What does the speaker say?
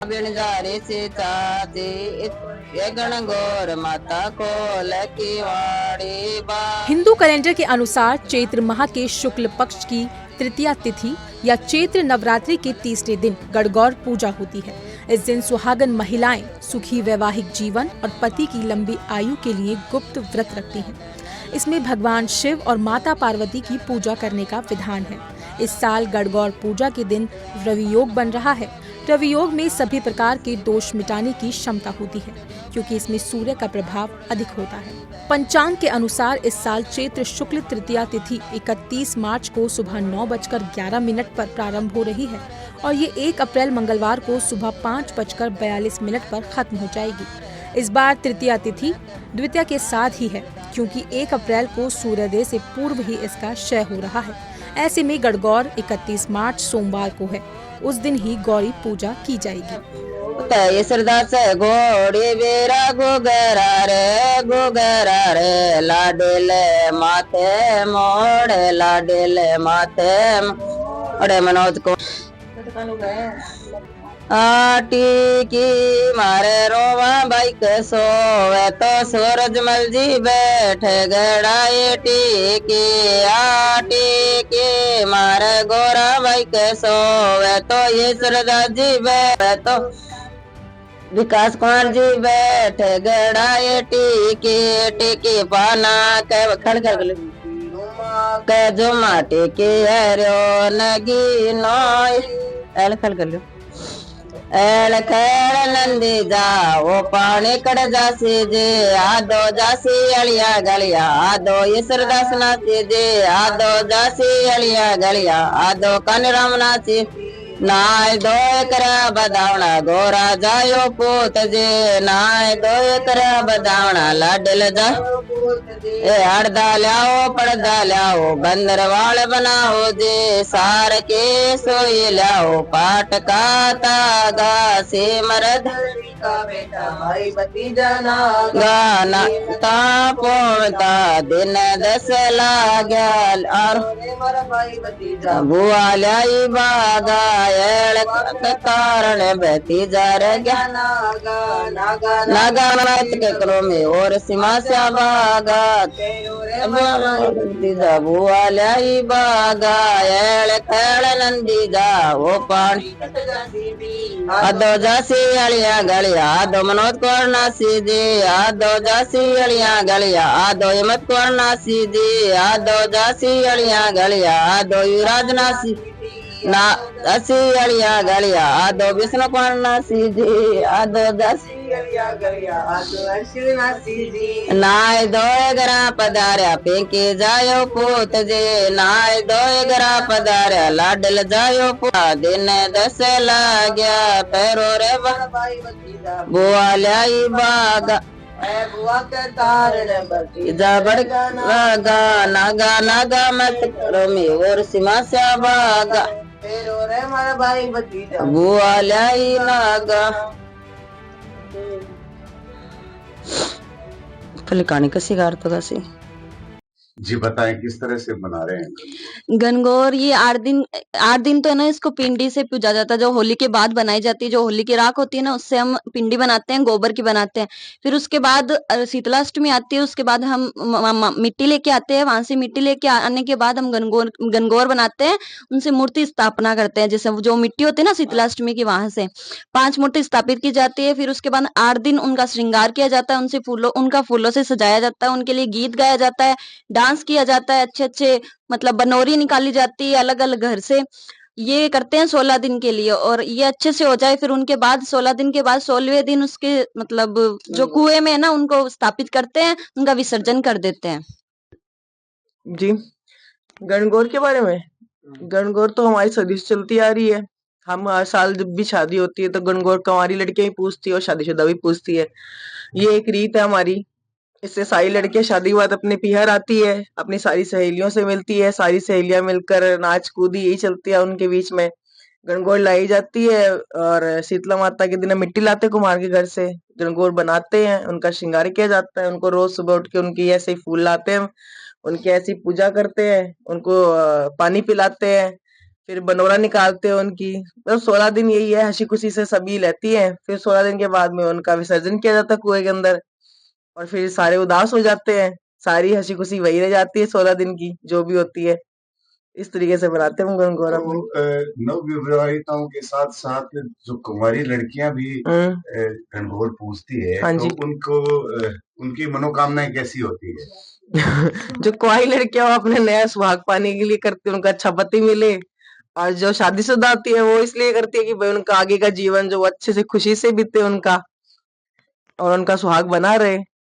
बिणगारे से चाचे ये गणगौर माता को लकी वाड़ी बा। हिंदू कैलेंडर के अनुसार चैत्र माह के शुक्ल पक्ष की तृतीया तिथि या चैत्र नवरात्रि के तीसरे दिन गणगौर पूजा होती है। इस दिन सुहागन महिलाएं सुखी वैवाहिक जीवन और पति की लंबी आयु के लिए गुप्त व्रत रखती हैं। इसमें भगवान शिव और माता पार्वती की पूजा करने का विधान है। इस साल गणगौर पूजा के दिन रवि योग बन रहा है। रवि योग में सभी प्रकार के दोष मिटाने की क्षमता होती है, क्योंकि इसमें सूर्य का प्रभाव अधिक होता है। पंचांग के अनुसार इस साल चैत्र शुक्ल तृतीया तिथि 31 मार्च को सुबह 9:11 पर प्रारंभ हो रही है और ये 1 अप्रैल मंगलवार को सुबह 5:42 पर खत्म हो जाएगी। इस बार तृतीया तिथि द्वितीया के साथ ही है, क्योंकि 1 अप्रैल को सूर्योदय से पूर्व ही इसका क्षय हो रहा है। ऐसे में गणगौर 31 मार्च सोमवार को है। उस दिन ही गौरी पूजा की जाएगी। श्रद्धा से घोड़ी बेरा गुगरा रे लाडेले माथे मोड़े लाडेले माथे मोड़े मनोज को आटी की मारे रोवा बाइक सोवे तो सूरजमल जी बैठे गड़ाई टीकी आटी की मारे गोरा बाइक सोवे तो ये श्रद्धा जी बैठे तो विकास कुमार जी बैठे गड़ाई टीकी टीकी पाना खड़ के जुमा टीकी हरो नगी नोय एल खड़ कर लो एल खेल नंदी जाओ पानी कड़ जासी जे आदो जासी अलिया गलिया आदो ईश्वर दास नाची जे आदो जासी अलिया गलिया आदो कनराम नाची नाय दो करा बदावना गोरा जायो पूत जे नाय दो करा बदावना लाडल जा ए हड़दा लियाओ पड़दा लियाओ बंदर वाल बनाओ जे सार के सोई लियाओ पाट का तागा से मरद का बेटा भाई भतीजा ना गाना तापोता दिन 10 लाग्याल और बुआ लाई बागा कारण भतीजा रह गया नागा नाथ के करो में और सीमा से बागा भतीजा बुआ लाई बागा खेल नंदी जा वो पानी आदो जासी अलिया गलिया आदो मनोज कौर नासी जी आदो जासी अलिया गलिया आदो हिम्मत कौर नासी जी आदो जासी अलिया गलिया आदो युवराज नासी ना जासी अलिया गलिया आदो विष्णु कौर नासी जी आदो जासी अलिया गलिया आदो अश्विन नासी जी नाय दो गरा पधार्या पेंके जायो पूत जे नाय दो गरा पधार्या लाडल जायो पूत दिन 10 लाग्या पैरो रे बुआ लाई बागा बुआ के तारण भतीजा बड़गा नागा नागा मत करो में और सीमा से बागा पैरो रे मारा भाई भतीजा बुआ लाई नागा कहानी कसी कार तो कसी जी बताएं किस तरह से बना रहे हैं गणगौर? ये 8 दिन तो है ना, इसको पिंडी से पूजा जाता है, जो होली के बाद बनाई जाती है। जो होली की राख होती है ना, उससे हम पिंडी बनाते हैं, गोबर की बनाते हैं। फिर उसके बाद शीतलाष्टमी आती है, उसके बाद हम मिट्टी लेके आते हैं। वहां से मिट्टी लेके आने के बाद हम गणगौर बनाते हैं, उनसे मूर्ति स्थापना करते हैं। जैसे जो मिट्टी होती है ना शीतलाष्टमी की, वहां से 5 मूर्ति स्थापित की जाती है। फिर उसके बाद 8 दिन उनका श्रृंगार किया जाता है, उनका फूलों से सजाया जाता है, उनके लिए गीत गाया जाता है, डांस किया जाता है, अच्छे मतलब बनोरी निकाली जाती है अलग अलग घर से। ये करते हैं 16 दिन के लिए, और ये अच्छे से हो जाए फिर उनके बाद 16 दिन के बाद 16वें दिन उसके मतलब जो कुएं में है ना, उनको स्थापित करते हैं, उनका विसर्जन कर देते हैं। जी, गणगौर के बारे में, गणगौर तो हमारी सदी से चलती आ रही है। हम हर साल जब भी शादी होती है तो गणगौर कुंवारी लड़कियां ही पूछती है और शादीशुदा भी पूछती है। ये एक रीत है हमारी। इससे सारी लड़कियां शादी के बाद अपने पीहर आती है, अपनी सारी सहेलियों से मिलती है, सारी सहेलियां मिलकर नाच कूदी यही चलती है उनके बीच में। गणगौर लाई जाती है और शीतला माता के दिन मिट्टी लाते कुम्हार के घर से, गणगौर बनाते हैं, उनका श्रृंगार किया जाता है। उनको रोज सुबह उठ के उनकी ऐसे फूल लाते हैं, उनकी ऐसी पूजा करते हैं, उनको पानी पिलाते हैं, फिर बनोरा निकालते हैं उनकी। तो 16 दिन यही है, हंसी खुशी से सभी लेती हैं। फिर 16 दिन के बाद में उनका विसर्जन किया जाता है कुएं के अंदर, और फिर सारे उदास हो जाते हैं। सारी हंसी खुशी वही रह जाती है 16 दिन की, जो भी होती है। इस तरीके से बनाते हैं हम गणगौर अपने। तो नवविवाहिताओं के साथ साथ जो कुंवारी लड़कियां भी गणगौर पूजती है, हाँ तो जी। उनको उनकी मनोकामनाएं कैसी होती है? जो कुंवारी लड़कियां वो अपने नया सुहाग पाने के लिए करती है, उनका अच्छा पति मिले। और जो शादीशुदा होती है वो इसलिए करती है कि भाई उनका आगे का जीवन जो वो अच्छे से खुशी से बीते उनका, और उनका सुहाग बना रहे।